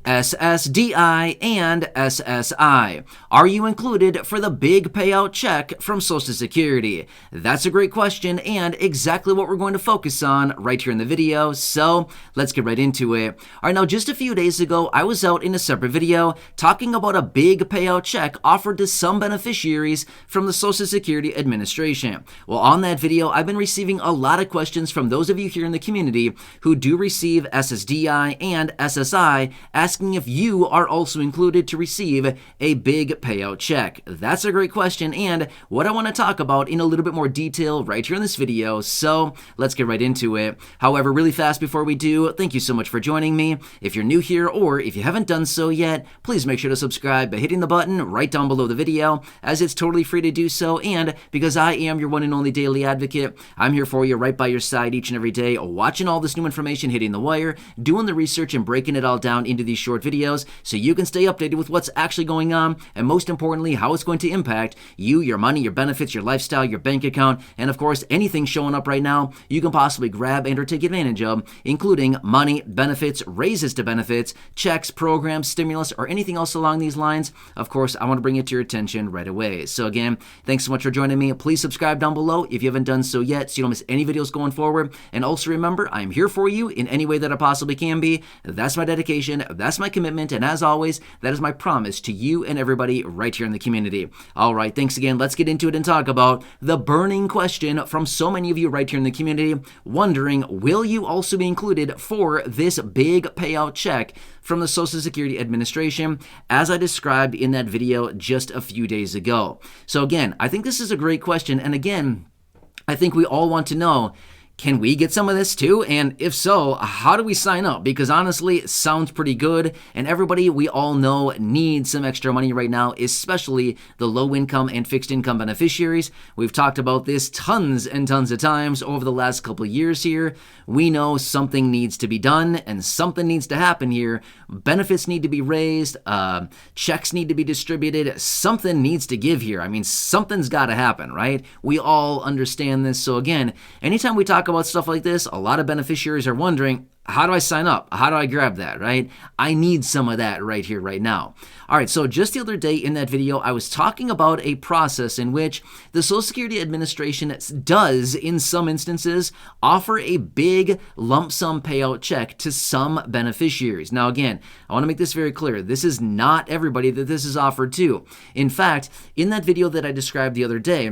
SSDI and SSI. Are you included for the big payout check from Social Security? That's a great question and exactly what we're going to focus on right here in the video, so let's get right into it. Alright, now just a few days ago, I was out in a separate video talking about a big payout check offered to some beneficiaries from the Social Security Administration. Well, on that video, I've been receiving a lot of questions from those of you here in the community who do receive SSDI and SSI, asking if you are also included to receive a big payout check. That's a great question and what I want to talk about in a little bit more detail right here in this video, so let's get right into it. However, really fast before we do, thank you so much for joining me. If you're new here or if you haven't done so yet, please make sure to subscribe by hitting the button right down below the video, as it's totally free to do so, and because I am your one and only daily advocate, I'm here for you right by your side each and every day, watching all this new information hitting the wire, doing the research and breaking it all down into these short videos so you can stay updated with what's actually going on, and most importantly, how it's going to impact you, your money, your benefits, your lifestyle, your bank account, and of course, anything showing up right now you can possibly grab and or take advantage of, including money, benefits, raises to benefits, checks, programs, stimulus, or anything else along these lines. Of course, I want to bring it to your attention right away. So again, thanks so much for joining me. Please subscribe down below if you haven't done so yet so you don't miss any videos going forward. And also remember, I'm here for you in any way that I possibly can be. That's my dedication, that's my commitment, and as always, that is my promise to you and everybody right here in the community. All right, thanks again. Let's get into it and talk about the burning question from so many of you right here in the community, wondering, will you also be included for this big payout check from the Social Security Administration, as I described in that video just a few days ago. So again, I think this is a great question, and again, I think we all want to know, can we get some of this too? And if so, how do we sign up? Because honestly, it sounds pretty good, and everybody we all know needs some extra money right now, especially the low income and fixed income beneficiaries. We've talked about this tons and tons of times over the last couple of years here. We know something needs to be done and something needs to happen here. Benefits need to be raised, checks need to be distributed, something needs to give here. I mean, something's got to happen, right? We all understand this. So again, anytime we talk about stuff like this, a lot of beneficiaries are wondering, how do I sign up? How do I grab that, right? I need some of that right here, right now. All right, so just the other day in that video, I was talking about a process in which the Social Security Administration does, in some instances, offer a big lump sum payout check to some beneficiaries. Now, again, I want to make this very clear. This is not everybody that this is offered to. In fact, in that video that I described the other day,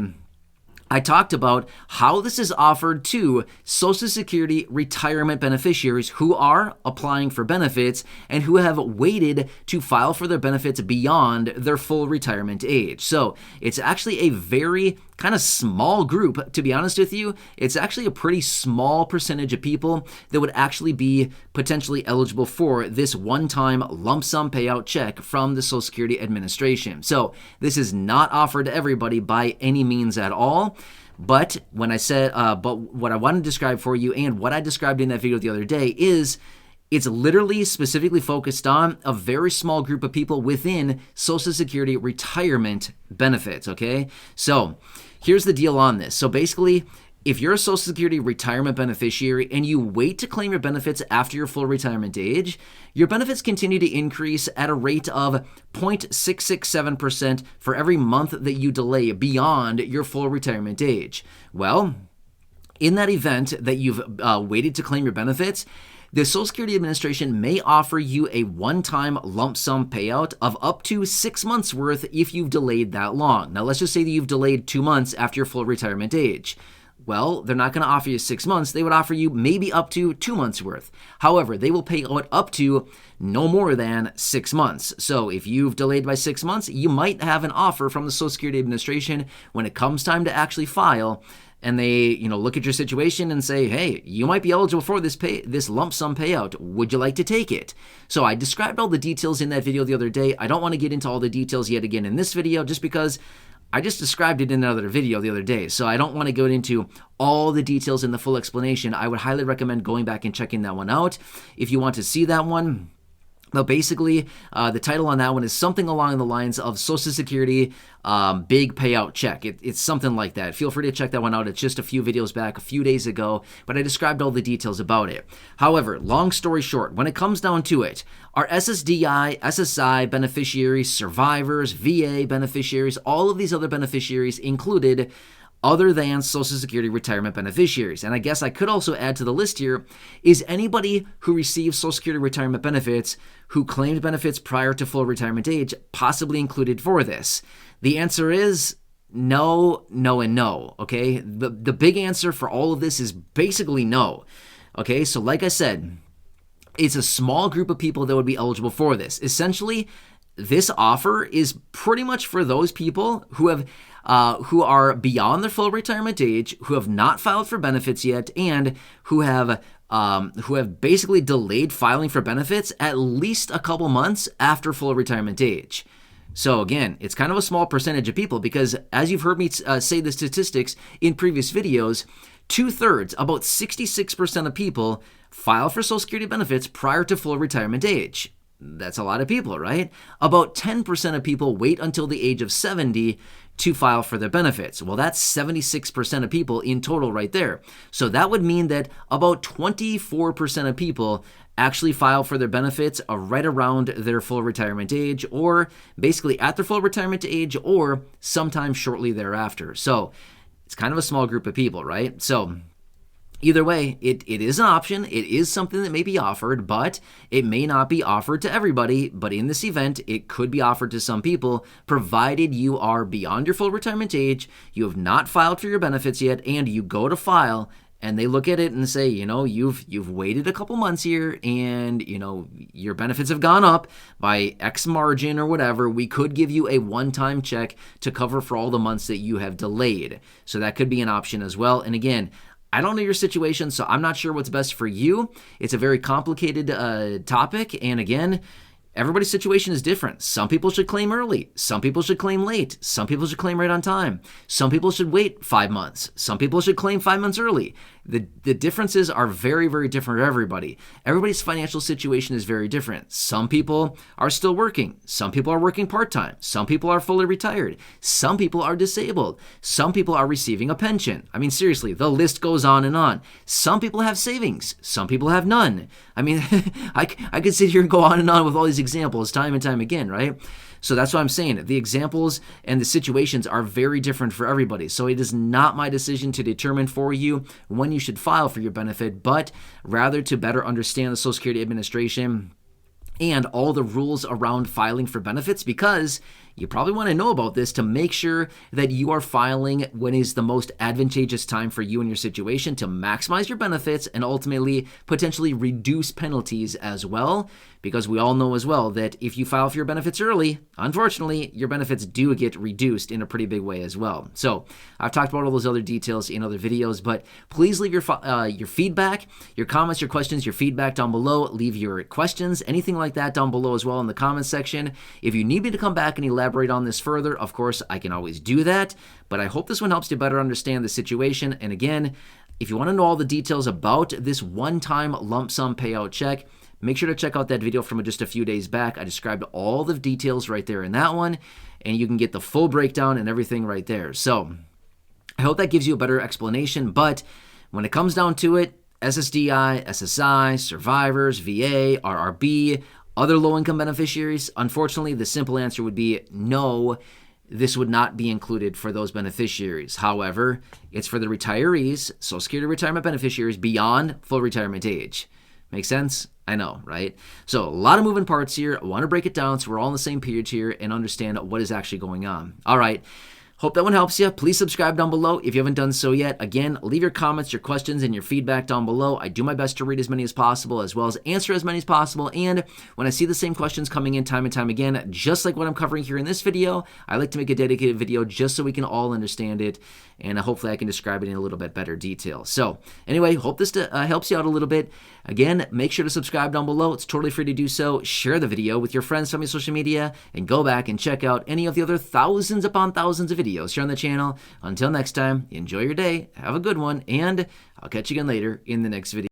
I talked about how this is offered to Social Security retirement beneficiaries who are applying for benefits and who have waited to file for their benefits beyond their full retirement age. So it's actually a very kind of small group, to be honest with you. It's actually a pretty small percentage of people that would actually be potentially eligible for this one-time lump sum payout check from the Social Security Administration. So this is not offered to everybody by any means at all. But when I said, but what I want to describe for you and what I described in that video the other day is it's literally specifically focused on a very small group of people within Social Security retirement benefits, okay? So here's the deal on this. So basically, if you're a Social Security retirement beneficiary and you wait to claim your benefits after your full retirement age, your benefits continue to increase at a rate of 0.667% for every month that you delay beyond your full retirement age. Well, in that event that you've waited to claim your benefits, the Social Security Administration may offer you a one-time lump sum payout of up to 6 months worth if you've delayed that long. Now, let's just say that you've delayed 2 months after your full retirement age. Well, they're not going to offer you 6 months. They would offer you maybe up to 2 months worth. However, they will pay out up to no more than 6 months. So if you've delayed by 6 months, you might have an offer from the Social Security Administration when it comes time to actually file, and they, look at your situation and say, hey, you might be eligible for this lump sum payout. Would you like to take it? So I described all the details in that video the other day. I don't want to get into all the details yet again in this video just because I just described it in another video the other day, so I don't want to go into all the details in the full explanation. I would highly recommend going back and checking that one out if you want to see that one. But basically, the title on that one is something along the lines of Social Security big payout check. It's something like that. Feel free to check that one out. It's just a few videos back, a few days ago, but I described all the details about it. However, long story short, when it comes down to it, our SSDI, SSI beneficiaries, survivors, VA beneficiaries, all of these other beneficiaries included other than Social Security retirement beneficiaries. And I guess I could also add to the list here is anybody who receives Social Security retirement benefits who claimed benefits prior to full retirement age possibly included for this. The answer is no, no, and no, okay? The big answer for all of this is basically no, okay? So like I said, it's a small group of people that would be eligible for this. Essentially, this offer is pretty much for those people who are beyond their full retirement age, who have not filed for benefits yet, and who have basically delayed filing for benefits at least a couple months after full retirement age. So again, it's kind of a small percentage of people because, as you've heard me say the statistics in previous videos, 2/3, about 66% of people file for Social Security benefits prior to full retirement age. That's a lot of people, right? About 10% of people wait until the age of 70 to file for their benefits. Well, that's 76% of people in total right there. So that would mean that about 24% of people actually file for their benefits right around their full retirement age, or basically at their full retirement age, or sometime shortly thereafter. So it's kind of a small group of people, right? So either way, it is an option. It is something that may be offered, but it may not be offered to everybody. But in this event, it could be offered to some people, provided you are beyond your full retirement age, you have not filed for your benefits yet, and you go to file, and they look at it and say, you've waited a couple months here, and your benefits have gone up by X margin or whatever. We could give you a one-time check to cover for all the months that you have delayed. So that could be an option as well. And again, I don't know your situation, so I'm not sure what's best for you. It's a very complicated topic, and again, everybody's situation is different. Some people should claim early. Some people should claim late. Some people should claim right on time. Some people should wait 5 months. Some people should claim 5 months early. The differences are very, very different for everybody. Everybody's financial situation is very different. Some people are still working. Some people are working part-time. Some people are fully retired. Some people are disabled. Some people are receiving a pension. I mean, seriously, the list goes on and on. Some people have savings. Some people have none. I mean, I could sit here and go on and on with all these examples time and time again, right? So that's what I'm saying. The examples and the situations are very different for everybody. So it is not my decision to determine for you when you should file for your benefit, but rather to better understand the Social Security Administration and all the rules around filing for benefits, because you probably want to know about this to make sure that you are filing when is the most advantageous time for you and your situation to maximize your benefits and ultimately potentially reduce penalties as well. Because we all know as well that if you file for your benefits early, unfortunately, your benefits do get reduced in a pretty big way as well. So I've talked about all those other details in other videos, but please leave your feedback, your comments, your questions, your feedback down below. Leave your questions, anything like that down below as well in the comments section. If you need me to come back and elaborate on this further, of course, I can always do that. But I hope this one helps you better understand the situation. And again, if you want to know all the details about this one-time lump sum payout check, make sure to check out that video from just a few days back. I described all the details right there in that one, and you can get the full breakdown and everything right there. So I hope that gives you a better explanation, but when it comes down to it, SSDI, SSI, survivors, VA, RRB, other low-income beneficiaries, unfortunately, the simple answer would be no. This would not be included for those beneficiaries. However, it's for the retirees, Social Security retirement beneficiaries beyond full retirement age. Make sense? I know, right? So a lot of moving parts here. I want to break it down so we're all on the same page here and understand what is actually going on. All right. Hope that one helps you. Please subscribe down below if you haven't done so yet. Again, leave your comments, your questions, and your feedback down below. I do my best to read as many as possible, as well as answer as many as possible. And when I see the same questions coming in time and time again, just like what I'm covering here in this video, I like to make a dedicated video just so we can all understand it. And hopefully I can describe it in a little bit better detail. So anyway, hope this helps you out a little bit. Again, make sure to subscribe down below. It's totally free to do so. Share the video with your friends on your social media, and go back and check out any of the other thousands upon thousands of videos here on the channel. Until next time, enjoy your day, have a good one, and I'll catch you again later in the next video.